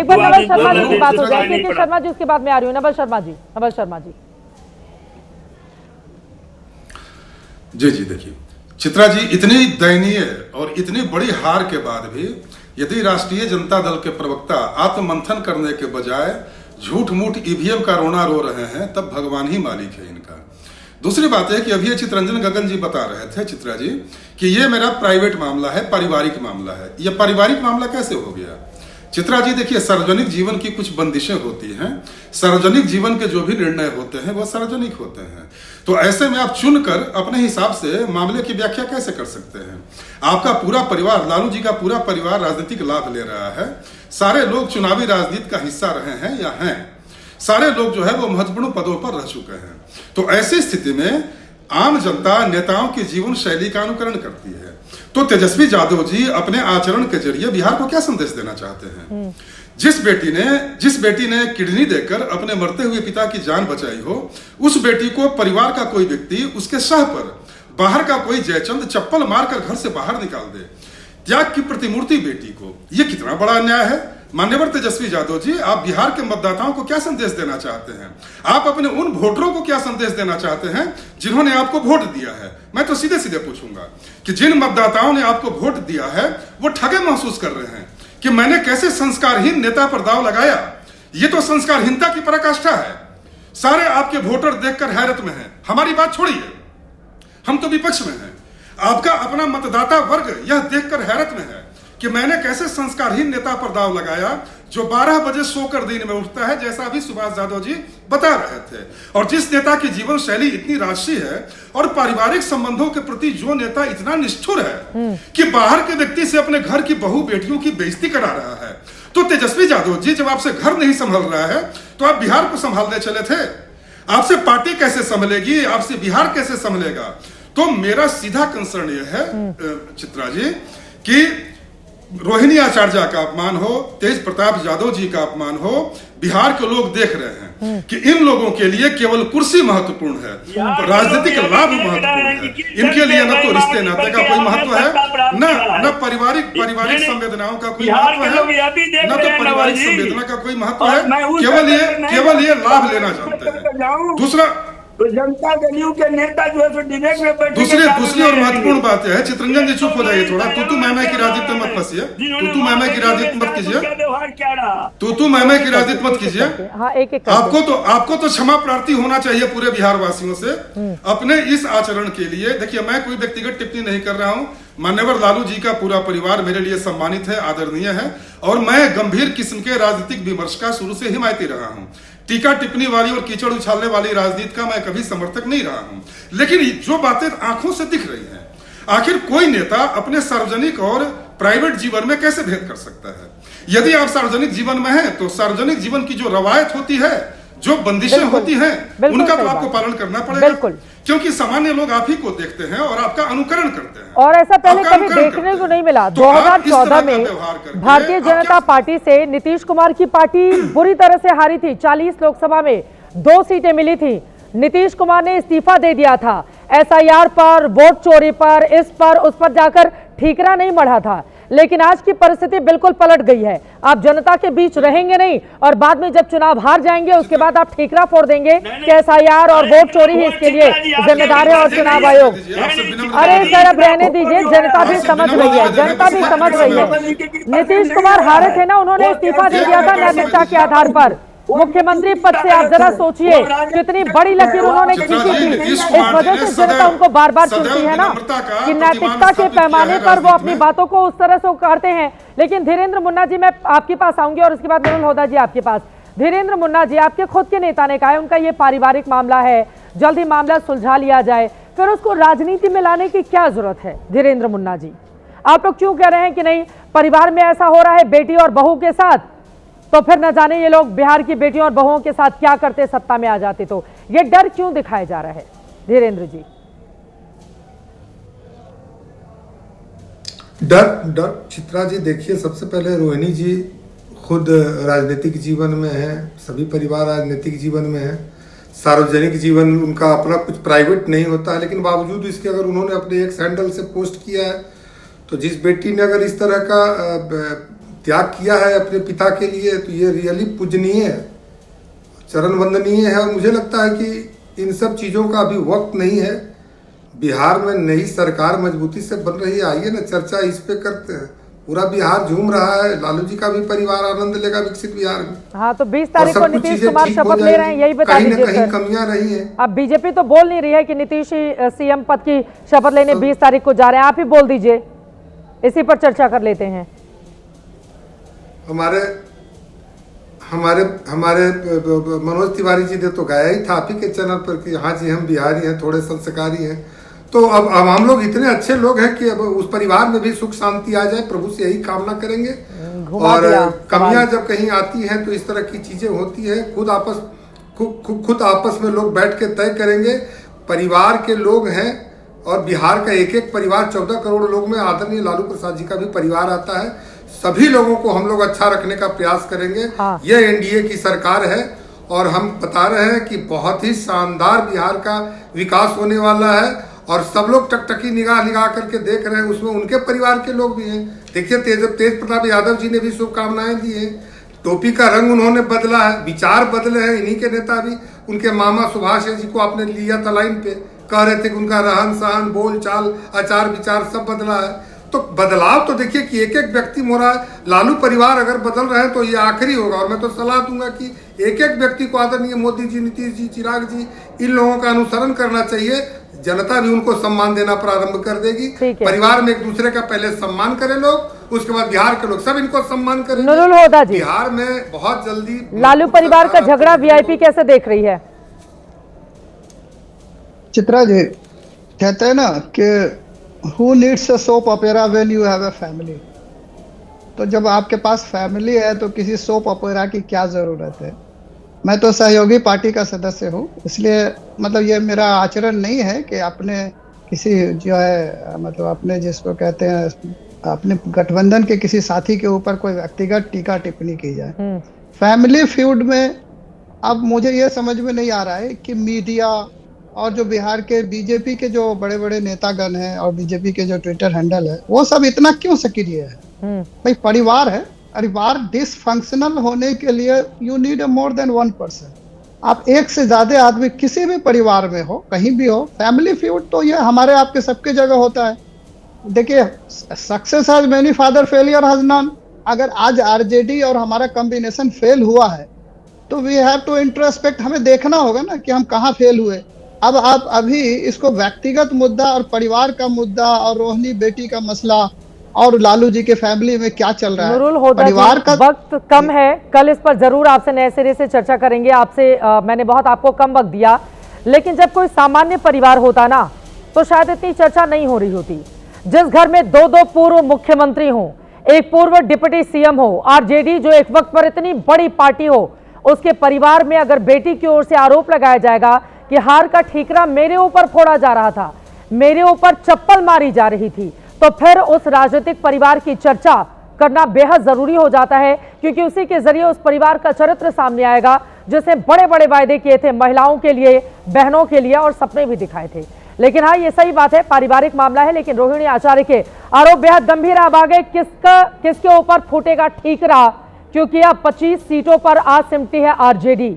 एक बार नवल शर्मा जी की बात हो जाए, के शर्मा जी उसके बाद में आ रही हूँ। नवल शर्मा जी जी देखिए चित्रा जी, इतनी दयनीय और इतनी बड़ी हार के बाद भी यदि राष्ट्रीय जनता दल के प्रवक्ता आत्ममंथन करने के बजाय झूठ मूठ ईवीएम का रोना रो रहे हैं, तब भगवान ही मालिक है इनका। दूसरी बात है कि अभी चित्रंजन गगन जी बता रहे थे चित्रा जी कि ये मेरा प्राइवेट मामला है, पारिवारिक मामला है। ये पारिवारिक मामला कैसे हो गया? चित्रा जी देखिए, सार्वजनिक जीवन की कुछ बंदिशें होती हैं। सार्वजनिक जीवन के जो भी निर्णय होते हैं वो सार्वजनिक होते हैं। तो ऐसे में आप चुनकर अपने हिसाब से मामले की व्याख्या कैसे कर सकते हैं? आपका पूरा परिवार, लालू जी का पूरा परिवार राजनीतिक लाभ ले रहा है। सारे लोग चुनावी राजनीति का हिस्सा रहे हैं या हैं। सारे लोग जो है वो महत्वपूर्ण पदों पर रह चुके हैं। तो ऐसी स्थिति में आम जनता नेताओं की जीवन शैली का अनुकरण करती है। तो तेजस्वी यादव जी अपने आचरण के जरिए बिहार को क्या संदेश देना चाहते हैं? जिस बेटी ने किडनी देकर अपने मरते हुए पिता की जान बचाई हो, उस बेटी को परिवार का कोई व्यक्ति उसके सह पर बाहर का कोई जयचंद चप्पल मारकर घर से बाहर निकाल दे, त्याग की प्रतिमूर्ति बेटी को, यह कितना बड़ा अन्याय है। मान्यवर तेजस्वी यादव जी, आप बिहार के मतदाताओं को क्या संदेश देना चाहते हैं? आप अपने उन वोटरों को क्या संदेश देना चाहते हैं जिन्होंने आपको वोट दिया है? मैं तो सीधे सीधे पूछूंगा कि जिन मतदाताओं ने आपको वोट दिया है वो ठगे महसूस कर रहे हैं कि मैंने कैसे संस्कारहीन नेता पर दाव लगाया। ये तो संस्कारहीनता की पराकाष्ठा है। सारे आपके वोटर देखकर हैरत में हैं। हमारी बात छोड़िए, हम तो विपक्ष में हैं। आपका अपना मतदाता वर्ग यह देखकर हैरत में है कि मैंने कैसे संस्कारहीन नेता पर दाव लगाया जो 12 बजे सोकर दिन में उठता है, जैसा अभी सुभाष यादव जी बता रहे थे। और जिस नेता की जीवन शैली इतनी राजसी है और पारिवारिक संबंधों के प्रति जो नेता इतना निष्ठुर है कि बाहर के व्यक्ति से अपने घर की बहू बेटियों की बेइज्जती करा रहा है। तो तेजस्वी यादव जी, जब आपसे घर नहीं संभल रहा है तो आप बिहार को संभालने चले थे। आपसे पार्टी कैसे संभलेगी? आपसे बिहार कैसे संभलेगा? तो मेरा सीधा कंसर्न यह है चित्रा जी कि रोहिणी आचार्य का अपमान हो, तेज प्रताप यादव जी का अपमान हो, बिहार के लोग देख रहे हैं कि इन लोगों के लिए केवल कुर्सी महत्वपूर्ण है, राजनीतिक लाभ महत्वपूर्ण है। इनके लिए न तो रिश्ते नाते का कोई महत्व है, न पारिवारिक संवेदनाओं का कोई महत्व है, न तो पारिवारिक संवेदना का कोई महत्व है। केवल ये लाभ लेना जानते हैं। दूसरा, तो जनता दलियों के नेता जो है तो डिबेट में बैठे। दूसरी और महत्वपूर्ण बात है, चित्रंजन जी चुप हो जाइए थोड़ा। तू मैं की राजनीति मत फंसिए, तू मैं की राजनीति मत कीजिए, तू मैं की राजनीति मत कीजिए। आपको तो क्षमा प्रार्थी होना चाहिए पूरे बिहार वासियों से अपने इस आचरण के लिए। देखिए, मैं कोई व्यक्तिगत टिप्पणी नहीं कर रहा हूं। मान्यवर लालू जी का पूरा परिवार मेरे लिए सम्मानित है, आदरणीय है, और मैं गंभीर किस्म के राजनीतिक विमर्श का शुरू से हिमायती रहा हूं। टीका टिप्पणी वाली और कीचड़ उछालने वाली राजनीति का मैं कभी समर्थक नहीं रहा हूं। लेकिन जो बातें आंखों से दिख रही हैं, आखिर कोई नेता अपने सार्वजनिक और प्राइवेट जीवन में कैसे भेद कर सकता है? यदि आप सार्वजनिक जीवन में हैं तो सार्वजनिक जीवन की जो रवायत होती है, जो बंदिशें होती हैं, उनका तो आपको पालन करना पड़ेगा, क्योंकि सामान्य लोग आप ही को देखते हैं और आपका अनुकरण करते हैं। और ऐसा पहले कभी देखने को नहीं मिला। 2014 में भारतीय जनता पार्टी से नीतीश कुमार की पार्टी बुरी तरह से हारी थी। 40 लोकसभा में 2 सीटें मिली थी। नीतीश कुमार ने इस्तीफा दे दिया था। SIR पर, वोट चोरी पर, इस पर उस पर जाकर ठीकरा नहीं बढ़ा था। लेकिन आज की परिस्थिति बिल्कुल पलट गई है। आप जनता के बीच रहेंगे नहीं और बाद में जब चुनाव हार जाएंगे उसके बाद आप ठीकरा फोड़ देंगे कि SIR और वोट चोरी ही इसके लिए जिम्मेदार है और चुनाव आयोग। अरे सर, अब रहने दीजिए, जनता भी समझ रही है, जनता भी समझ रही है। नीतीश कुमार हारे थे ना, उन्होंने इस्तीफा दे दिया था नैतिकता के आधार पर। मुख्यमंत्री पद से आप जरा सोचिए कितनी बड़ी लकीर उन्होंने खींची थी। इस वजह से जनता उनको बार बार चुनती है ना कि नैतिकता के पैमाने पर वो अपनी बातों को उस तरह से उकारते हैं। लेकिन धीरेन्द्र मुन्ना जी, मैं आपके पास आऊंगी और उसके बाद मेहुल होदा जी आपके पास। धीरेन्द्र मुन्ना जी, आपके खुद के नेता ने कहा है उनका ये पारिवारिक मामला है, जल्द ही मामला सुलझा लिया जाए, फिर उसको राजनीति में लाने की क्या जरूरत है? धीरेन्द्र मुन्ना जी, आप लोग क्यों कह रहे हैं कि नहीं परिवार में ऐसा हो रहा है बेटी और बहू के साथ, तो फिर न जाने ये लोग बिहार की बेटियों और बहुओं के साथ क्या करते सत्ता में आ जाते? तो ये डर क्यों दिखाया जा रहा है धीरेन्द्र जी? डर चित्रा जी, देखिए, सबसे पहले रोहिणी जी खुद राजनीतिक जीवन में है, सभी परिवार राजनीतिक जीवन में है। सार्वजनिक जीवन उनका अपना कुछ प्राइवेट नहीं होता है, लेकिन बावजूद इसके अगर उन्होंने अपने एक सैंडल से पोस्ट किया है तो जिस बेटी ने अगर इस तरह का त्याग किया है अपने पिता के लिए, तो ये रियली पूजनीय है, चरण वंदनीय है। और मुझे लगता है कि इन सब चीज़ों का अभी वक्त नहीं है। बिहार में नई सरकार मजबूती से बन रही है, आइए ना चर्चा इस पे करते हैं। पूरा बिहार झूम रहा है, लालू जी का भी परिवार आनंद लेगा विकसित बिहार में। हाँ, तो 20 तारीख को नीतीश कुमार शपथ ले रहे हैं, यही बता दीजिए कहीं सर। कमियां रही हैं। अब बीजेपी तो बोल नहीं रही है कि नीतीश ही सीएम पद की शपथ लेने 20 तारीख को जा रहे हैं, आप ही बोल दीजिए, इसी पर चर्चा कर लेते हैं। हमारे हमारे हमारे मनोज तिवारी जी ने तो गाया ही था आप ही के चैनल पर कि हाँ जी हम बिहारी हैं, थोड़े संस्कारी हैं। तो अब हम लोग इतने अच्छे लोग हैं कि अब उस परिवार में भी सुख शांति आ जाए, प्रभु से यही कामना करेंगे। और कमियां जब कहीं आती हैं तो इस तरह की चीजें होती है, खुद आपस में लोग बैठ के तय करेंगे। परिवार के लोग हैं और बिहार का एक एक परिवार 14 करोड़ लोग में आदरणीय लालू प्रसाद जी का भी परिवार आता है। सभी लोगों को हम लोग अच्छा रखने का प्रयास करेंगे। हाँ। यह एनडीए की सरकार है और हम बता रहे हैं कि बहुत ही शानदार बिहार का विकास होने वाला है और सब लोग टकटकी निगाह निगाह करके देख रहे हैं, उसमें उनके परिवार के लोग भी हैं। देखिए तेज प्रताप यादव जी ने भी शुभकामनाएं दी है, टोपी का रंग उन्होंने बदला है, विचार बदले हैं, इन्हीं के नेता भी। उनके मामा सुभाष जी को आपने लिया था लाइन पे, कह रहे थे कि उनका रहन सहन बोल चाल आचार विचार सब बदला है। तो बदलाव तो देखिए कि एक एक व्यक्ति मोरा लालू परिवार अगर बदल रहे हैं तो ये आखिरी होगा। और मैं तो सलाह दूंगा कि एक एक व्यक्ति को आदरणीय मोदी जी, नीतीश जी, चिराग जी, इन लोगों का अनुसरण करना चाहिए। जनता भी उनको सम्मान देना प्रारंभ कर देगी। परिवार में एक दूसरे का पहले सम्मान करें लोग, उसके बाद बिहार के लोग सब इनको सम्मान करें। नुरुल हुदा जी, बिहार में बहुत जल्दी लालू परिवार का झगड़ा वीआईपी कैसे देख रही है? चित्रा जी, कहते हैं ना कि who needs a soap opera when you have a family. तो जब आपके पास फैमिली है तो किसी सोप ओपेरा की क्या ज़रूरत है। मैं तो सहयोगी पार्टी का सदस्य हूँ, इसलिए मतलब ये मेरा आचरण नहीं है कि अपने किसी जो है मतलब अपने जिसको कहते हैं अपने गठबंधन के किसी साथी के ऊपर कोई व्यक्तिगत टीका टिप्पणी की जाए। फैमिली फ्यूड में अब मुझे ये समझ में नहीं आ रहा है कि मीडिया और जो बिहार के बीजेपी के जो बड़े बड़े नेतागण हैं और बीजेपी के जो ट्विटर हैंडल है वो सब इतना क्यों सक्रिय है। भाई परिवार है, परिवार डिसफंक्शनल होने के लिए you need more than 1 person. आप एक से ज्यादा आदमी किसी भी परिवार में हो, कहीं भी हो, फैमिली फ्यूड तो ये हमारे आपके सबके जगह होता है। देखिए success has many father, failure has none. अगर आज आरजेडी और हमारा कॉम्बिनेशन फेल हुआ है तो वी हैव टू इंट्रोस्पेक्ट, हमें देखना होगा ना कि हम कहाँ फेल हुए। अब आप अभी इसको व्यक्तिगत मुद्दा और परिवार का मुद्दा और रोहिणी बेटी का मसला और लालू जी के फैमिली में क्या चल रहा है, नुरुल हुदा परिवार जी, का वक्त कम है, कल इस पर जरूर आपसे नए सिरे से चर्चा करेंगे। आपसे मैंने बहुत आपको कम वक्त दिया, लेकिन जब कोई सामान्य परिवार होता ना तो शायद इतनी चर्चा नहीं हो रही होती। जिस घर में 2 पूर्व मुख्यमंत्री हों, एक पूर्व डिप्टी सीएम हो, आरजेडी जो एक वक्त पर इतनी बड़ी पार्टी हो, उसके परिवार में अगर बेटी की ओर से आरोप लगाया जाएगा कि हार का ठीकरा मेरे ऊपर फोड़ा जा रहा था, मेरे ऊपर चप्पल मारी जा रही थी, तो फिर उस राजनीतिक परिवार की चर्चा करना बेहद जरूरी हो जाता है, क्योंकि उसी के जरिए उस परिवार का चरित्र सामने आएगा जिसने बड़े बड़े वायदे किए थे महिलाओं के लिए, बहनों के लिए और सपने भी दिखाए थे। लेकिन हाँ, ये सही बात है, पारिवारिक मामला है, लेकिन रोहिणी आचार्य के आरोप बेहद गंभीर। अब आगे किसके ऊपर फूटेगा ठीकरा, क्योंकि अब 25 सीटों पर आज सिमटी है आरजेडी।